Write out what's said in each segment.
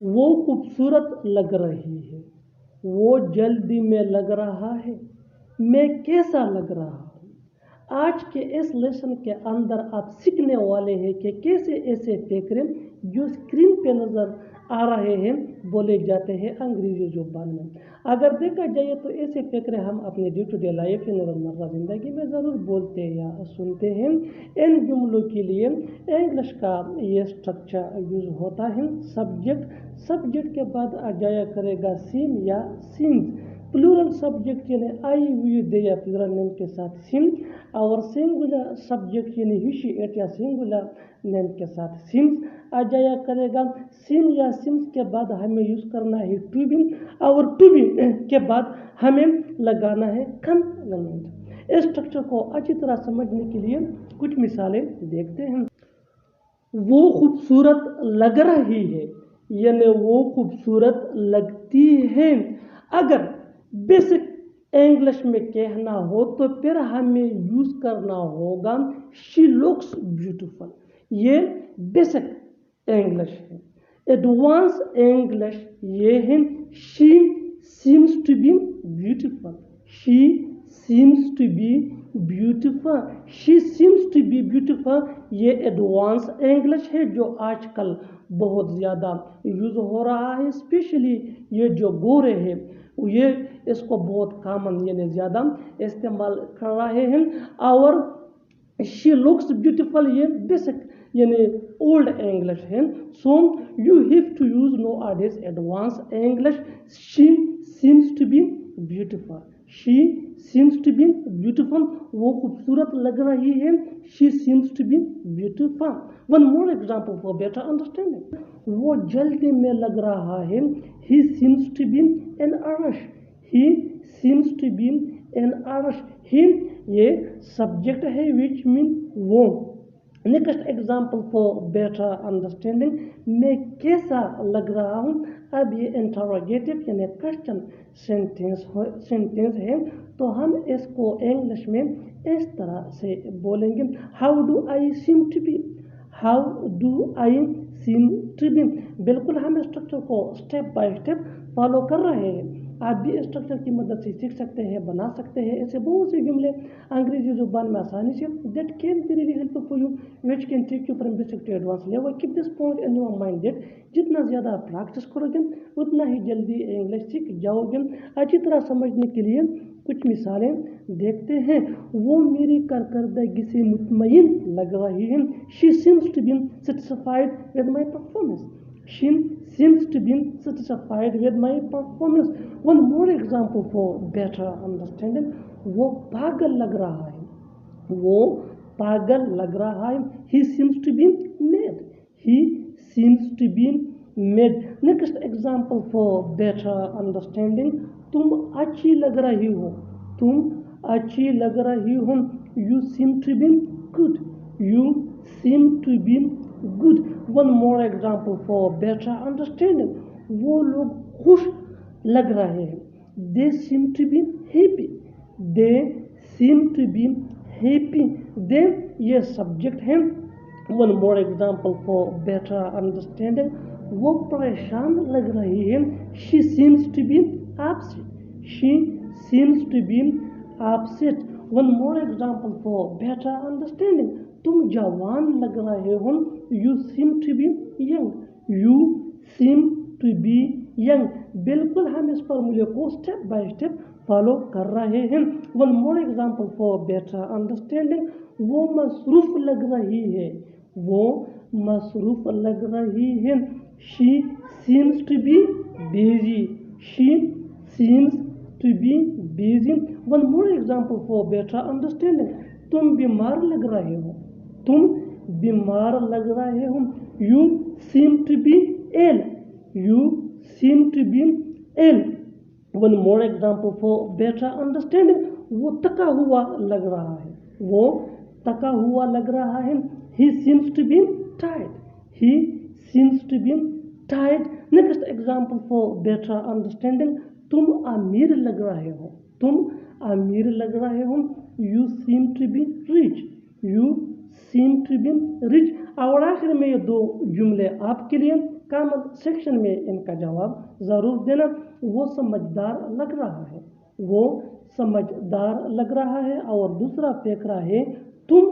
वो खूबसूरत लग रही है, वो जल्दी में लग रहा है, मैं कैसा लग रहा हूँ। आज के इस लेसन के अंदर आप सीखने वाले हैं कि कैसे ऐसे फकरे जो स्क्रीन पे नज़र आ रहे हैं बोले जाते हैं अंग्रेजी जुबान में। अगर देखा जाए तो ऐसे फकरे हम अपने डे टू डे लाइफ या रोज़मर्रा ज़िंदगी में ज़रूर बोलते या सुनते हैं। इन जुमलों के लिए इंग्लिश का ये स्ट्रक्चर यूज़ होता है। सब्जेक्ट के बाद आ जाया करेगा सीम या सीन्स। प्लूरल सब्जेक्ट यानी आई हुई दे या प्लूरल नेम के साथ सिम, और सिंगुलर सब्जेक्ट यानी ही शी इट या सिंगुलर नेम के साथ सिम्स आ जाया करेगा। सिम या सिम्स के बाद हमें यूज़ करना है टू बी, और टू बी के बाद हमें लगाना है कंप्लीमेंट। इस स्ट्रक्चर को अच्छी तरह समझने के लिए कुछ मिसालें देखते हैं। वो खूबसूरत लग रही है यानी वो खूबसूरत लगती है। अगर बेसिक इंग्लिश में कहना हो तो फिर हमें यूज़ करना होगा शी लुक्स ब्यूटीफुल। ये बेसिक इंग्लिश है। एडवांस इंग्लिश ये है she seems to be beautiful. She seems to be beautiful. She seems to be beautiful ये एडवांस इंग्लिश है जो आजकल बहुत ज़्यादा यूज़ हो रहा है। स्पेशली ये जो गोरे हैं ये इसको बहुत कॉमन यानी ज़्यादा इस्तेमाल कर रहे हैं। और शी लुक्स ब्यूटीफुल ये बेसिक यानी ओल्ड इंग्लिश है। So you have to use nowadays advance English. She seems to be beautiful. She seems to be beautiful वो खूबसूरत लग रही है। She seems to be beautiful. One more example for better understanding, वो जल्दी में लग रहा है। He seems to be in a rush. He seems to be in a rush. He ये सब्जेक्ट है विच मीन वो। Next example for better understanding, मैं कैसा लग रहा हूँ। अब ये इंटरोगेटिव यानी क्वेश्चन सेंटेंस है तो हम इसको इंग्लिश में इस तरह से बोलेंगे, how do I seem to be. How do I seem to be. बिल्कुल हम स्ट्रक्चर को स्टेप बाय स्टेप फॉलो कर रहे हैं। आप भी स्ट्रक्चर की मदद से सीख सकते हैं, बना सकते हैं ऐसे बहुत से जुमले अंग्रेजी जुबान में आसानी से। That can be really helpful for you which can take you from basic to advance level. Keep this point in your mind that जितना ज़्यादा आप प्रैक्टिस करोगे उतना ही जल्दी इंग्लिश सीख जाओगे। अच्छी तरह समझने के लिए कुछ मिसालें देखते हैं। वो मेरी कारकर्दगी से मुतमईन लग रही है। She seems to be satisfied with my performance. She seems to be satisfied with my performance. One more example for better understanding, वो पागल लग रहा है। वो पागल लग रहा है। He seems to be mad. He seems to be mad. Next example for better understanding, तुम अच्छी लग रही हो। तुम अच्छी लग रही हो। You seem to be good. You seem to be good. One more example for better understanding, वो लोग खुश लग रहे हैं। They seem to be happy. They seem to be happy. They ये सब्जेक्ट है। One more example for better understanding, वो परेशान लग रही है। She seems to be upset. She seems to be upset. One more example for better understanding, तुम जवान लग रहे हो। You seem to be young. You seem to be young. बिल्कुल हम इस फॉर्मूले को स्टेप बाय स्टेप फॉलो कर रहे हैं। One more example for better understanding, वो मसरूफ लग रही है। वो मसरूफ लग रही है। She seems to be busy. She seems to be busy. One more example for better understanding, तुम बीमार लग रहे हो। तुम बीमार लग रहे हो। You seem to be ill. You seem to be ill. One more example for better understanding, वो थका हुआ लग रहा है। वो थका हुआ लग रहा है। He seems to be tired. He seems to be tired. Next example for better understanding, तुम अमीर लग रहे हो। तुम अमीर लग रहे हो। You seem to be rich. You seem to be rich. और आखिर में ये दो जुमले आपके लिए, कमेंट सेक्शन में इनका जवाब ज़रूर देना। वो समझदार लग रहा है, वो समझदार लग रहा है। और दूसरा फकरा है तुम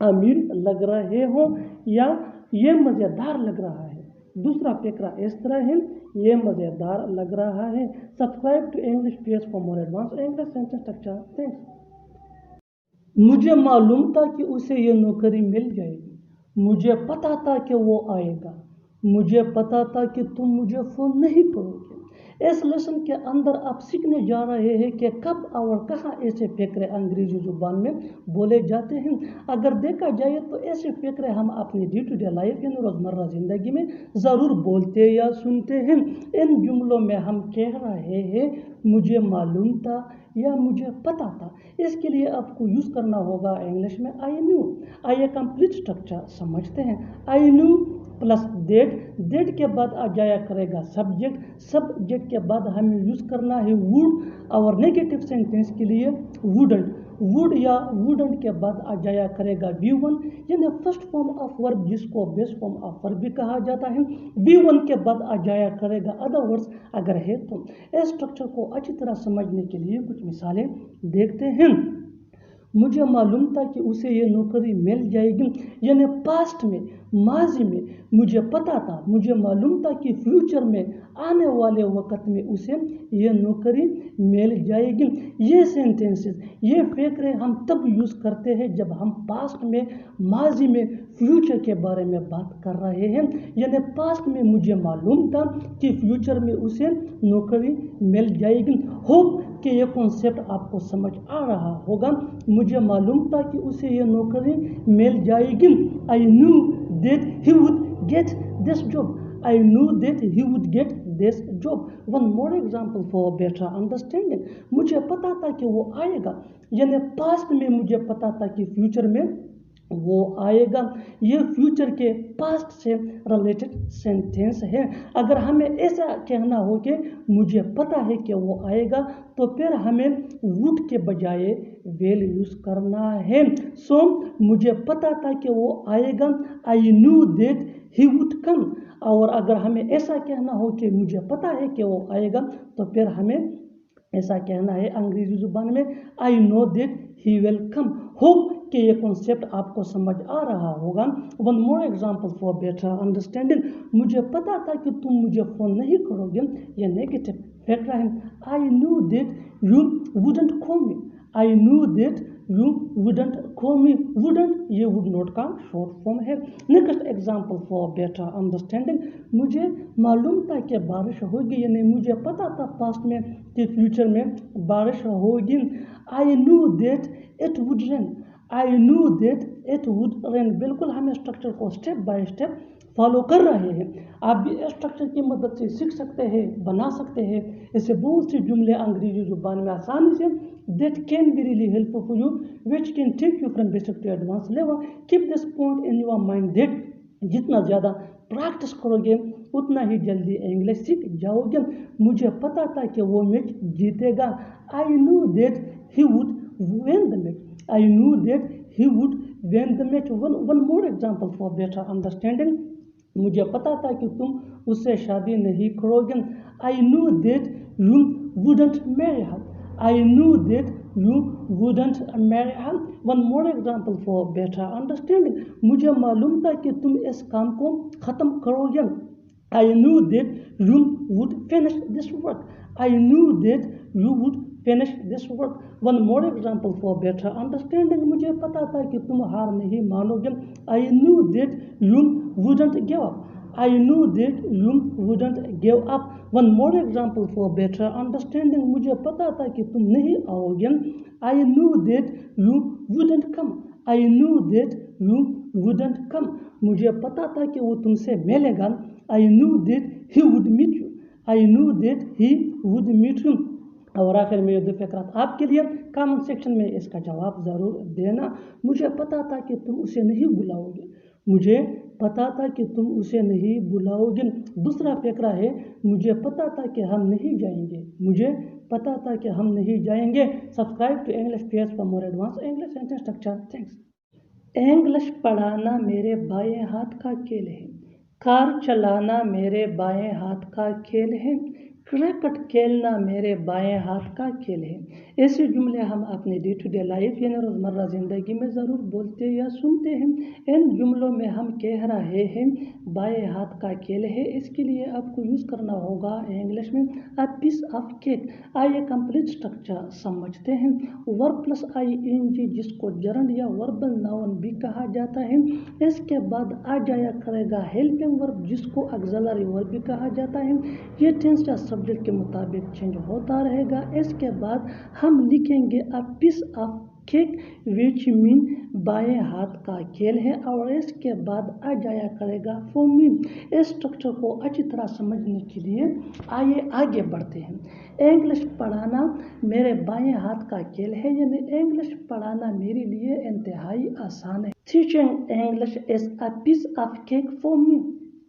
अमीर लग रहे हो या ये मज़ेदार लग रहा है। दूसरा फकरा इस तरह है, ये मज़ेदार लग रहा है। Subscribe to English page for more advance English sentence structure. Thanks. मुझे मालूम था कि उसे ये नौकरी मिल जाएगी, मुझे पता था कि वो आएगा, मुझे पता था कि तुम मुझे फ़ोन नहीं करोगे। इस लेसन के अंदर आप सीखने जा रहे हैं कि कब और कहाँ ऐसे फकरे अंग्रेजी ज़ुबान में बोले जाते हैं। अगर देखा जाए तो ऐसे फकरे हम अपनी डे टू डे लाइफ यानी रोज़मर्रा ज़िंदगी में ज़रूर बोलते या सुनते हैं। इन जुमलों में हम कह रहे हैं मुझे मालूम था या मुझे पता था। इसके लिए आपको यूज़ करना होगा इंग्लिश में आई न्यू। आइए कंप्लीट स्ट्रक्चर समझते हैं। आई न्यू प्लस डेट के बाद आ जाया करेगा सब्जेक्ट के बाद हमें यूज़ करना है वुड। और नेगेटिव सेंटेंस के लिए वुड या वुडंट के बाद आ जाया करेगा V1 यानी फर्स्ट फॉर्म ऑफ वर्ब, जिसको बेस्ट फॉर्म ऑफ वर्ब भी कहा जाता है। V1 के बाद आ जाया करेगा अदर वर्ड्स अगर है तो। इस स्ट्रक्चर को अच्छी तरह समझने के लिए कुछ मिसालें देखते हैं। मुझे मालूम था कि उसे ये नौकरी मिल जाएगी यानी पास्ट में, माजी में मुझे पता था, मुझे मालूम था कि फ्यूचर में, आने वाले वक्त में उसे ये नौकरी मिल जाएगी। ये सेंटेंसेस, ये फकरे हम तब यूज़ करते हैं जब हम पास्ट में, माजी में, फ्यूचर के बारे में बात कर रहे हैं। यानी पास्ट में मुझे मालूम था कि फ्यूचर में उसे नौकरी मिल जाएगी। होप कि ये कॉन्सेप्ट आपको समझ आ रहा होगा। मुझे मालूम था कि उसे ये नौकरी मिल जाएगी। आई knew that he would get this job. I knew that he would get this job. One more example for better understanding. मुझे पता था कि वो आएगा, यानी पास्ट में मुझे पता था कि फ्यूचर में वो आएगा। ये फ्यूचर के पास्ट से रिलेटेड सेंटेंस है। अगर हमें ऐसा कहना हो कि मुझे पता है कि वो आएगा, तो फिर हमें वुड के बजाय विल यूज़ करना है। सो मुझे पता था कि वो आएगा, आई knew that he would come. और अगर हमें ऐसा कहना हो कि मुझे पता है कि वो आएगा, तो फिर हमें ऐसा कहना है अंग्रेजी ज़ुबान में I know that he will come. Hope कि ये कॉन्सेप्ट आपको समझ आ रहा होगा। One more example for better understanding. मुझे पता था कि तुम मुझे फ़ोन नहीं करोगे, ये नेगेटिव फैक्टर है। आई knew that you wouldn't call me. I knew that you wouldn't call me. Wouldn't ये वुड नॉट का शॉर्ट फॉर्म है। Next example for better understanding. मुझे मालूम था कि बारिश होगी, यानी मुझे पता था पास्ट में कि फ्यूचर में बारिश होगी। आई knew that it would rain. I knew that it would rain. बिल्कुल हमें स्ट्रक्चर को स्टेप बाय स्टेप फॉलो कर रहे हैं। आप भी इस स्ट्रक्चर की मदद से सीख सकते हैं, बना सकते हैं। इससे बहुत से जुमले अंग्रेजी ज़ुबान में आसानी से that can be really helpful for you, which can take you from basic to advanced level. Keep this point in your mind that जितना ज़्यादा प्रैक्टिस करोगे उतना ही जल्दी इंग्लिश सीख जाओगे। मुझे पता था कि वो मैच जीतेगा। आई knew that he would win the match. I knew that he would win the match. One more example for better understanding. मुझे पता था कि तुम उससे शादी नहीं करोगे। आई knew that you wouldn't marry her. I knew that you wouldn't marry her. One more example for better understanding. मुझे मालूम था कि तुम इस काम को ख़त्म करोगे। आई knew that you would finish this work. I knew that you would finish this work. One more example for better understanding. मुझे पता था कि तुम हार नहीं मानोगे। आई knew that you wouldn't give up. I knew that you wouldn't give up. One more example for better understanding. मुझे पता था कि तुम नहीं आओगे। आई knew that you wouldn't come. I knew that you wouldn't come. मुझे पता था कि वो तुमसे मिलेगा। I knew that he would meet you. I knew that he would meet you. और आखिर में ये दो फकरात आपके लिए, कमेंट सेक्शन में इसका जवाब ज़रूर देना। मुझे पता था कि तुम उसे नहीं बुलाओगे। मुझे पता था कि तुम उसे नहीं बुलाओगे। दूसरा फकरा है मुझे पता था कि हम नहीं जाएंगे। मुझे पता था कि हम नहीं जाएंगे। Subscribe to English page for more advance English sentence structure. Thanks. English पढ़ाना मेरे बाएं हाथ का खेल है। कार चलाना मेरे बाएं हाथ का खेल है, क्रिकेट खेलना मेरे बाएं हाथ का खेल है। ऐसे जुमले हम अपने डे टू डे लाइफ यानी रोज़मर्रा ज़िंदगी में ज़रूर बोलते या सुनते हैं। इन जुमलों में हम कह रहे हैं बाएं हाथ का खेल है, इसके लिए आपको यूज़ करना होगा इंग्लिश में अ पीस ऑफ केक। आइए कंप्लीट स्ट्रक्चर समझते हैं। वर्ब प्लस ING जिसको जर्नड या वर्बल नाउन भी कहा जाता है, इसके बाद आ जाया करेगा हेल्पिंग वर्ब जिसको ऑक्सिलरी वर्ब भी कहा जाता है। ये टेंस या सब्जेक्ट के मुताबिक चेंज होता रहेगा। इसके बाद हम लिखेंगे a piece of cake which mean बाएं हाथ का खेल है, और इसके बाद आ जाया करेगा फॉर मी। इस स्ट्रक्चर को अच्छी तरह समझने के लिए आइए आगे बढ़ते हैं। इंग्लिश पढ़ाना मेरे बाएं हाथ का खेल है, यानी इंग्लिश पढ़ाना मेरे लिए इंतहाई आसान है। Teaching English is a piece of cake for me.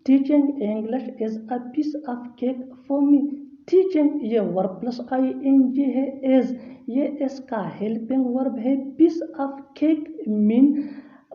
Teaching English is a piece of cake for me. Teaching ये वर्ब प्लस ING है। इज ये इसका हेल्पिंग वर्ब है। पीस ऑफ केक मीन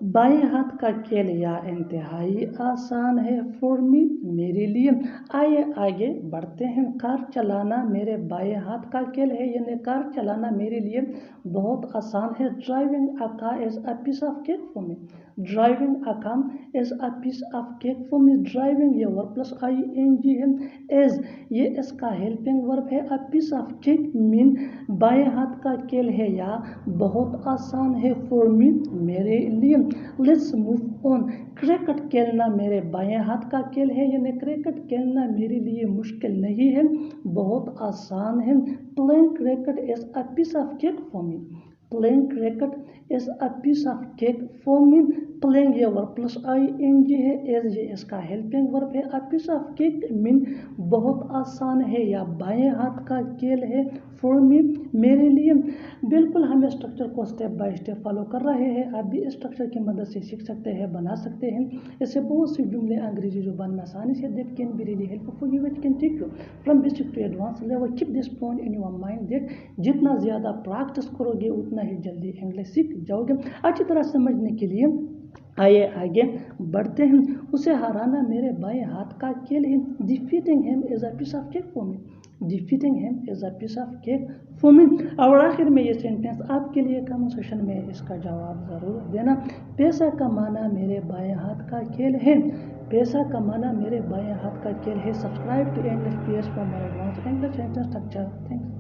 बाएं हाथ का खेल या इंतहाई आसान है। फॉर मी मेरे लिए। आइए आगे बढ़ते हैं। कार चलाना मेरे बाएं हाथ का खेल है, यानी कार चलाना मेरे लिए बहुत आसान है। Driving a car is a piece of cake for me. Driving a car is a piece of cake for me. Driving ये वर्ब प्लस ING है। इज ये इसका हेल्पिंग वर्ब है। A piece of cake mean बाएं हाथ का खेल है या बहुत आसान है। फॉर मी मेरे लिए। Let's move on. क्रिकेट खेलना मेरे बाएं हाथ का खेल है, यानी क्रिकेट खेलना मेरे लिए मुश्किल नहीं है, बहुत आसान है। Playing cricket is a piece of cake for me. Playing cricket is a piece of cake for me. Playing ये वर्ब प्लस ING है। एज ये इसका हेल्पिंग वर्ब है। a piece of cake mean बहुत आसान है या बाएं हाथ का खेल है। फॉर मी मेरे लिए। बिल्कुल हम इस स्ट्रक्चर को स्टेप बाय स्टेप फॉलो कर रहे हैं। आप भी इस स्ट्रक्चर की मदद से सीख सकते हैं, बना सकते हैं। इससे बहुत सी जुमले अंग्रेजी जुबान में आसानी से that can be really helpful for you, which can take you from basic to advance level. Keep this point in your mind that जितना ज़्यादा प्रैक्टिस करोगे उतना ही जल्दी इंग्लिश सीख जाओगे। अच्छी तरह समझने के लिए आइए आगे बढ़ते हैं। उसे हराना मेरे बाएं हाथ का खेल है। Defeating him is a piece of cake for me. Defeating him is a piece of cake for me. और आखिर में ये सेंटेंस आपके लिए कमेंट सेक्शन में इसका जवाब ज़रूर देना। पैसा कमाना मेरे बाएं हाथ का खेल है। पैसा कमाना मेरे बाएं हाथ का खेल है। Subscribe to English PS for more advance English sentence structure. Thanks.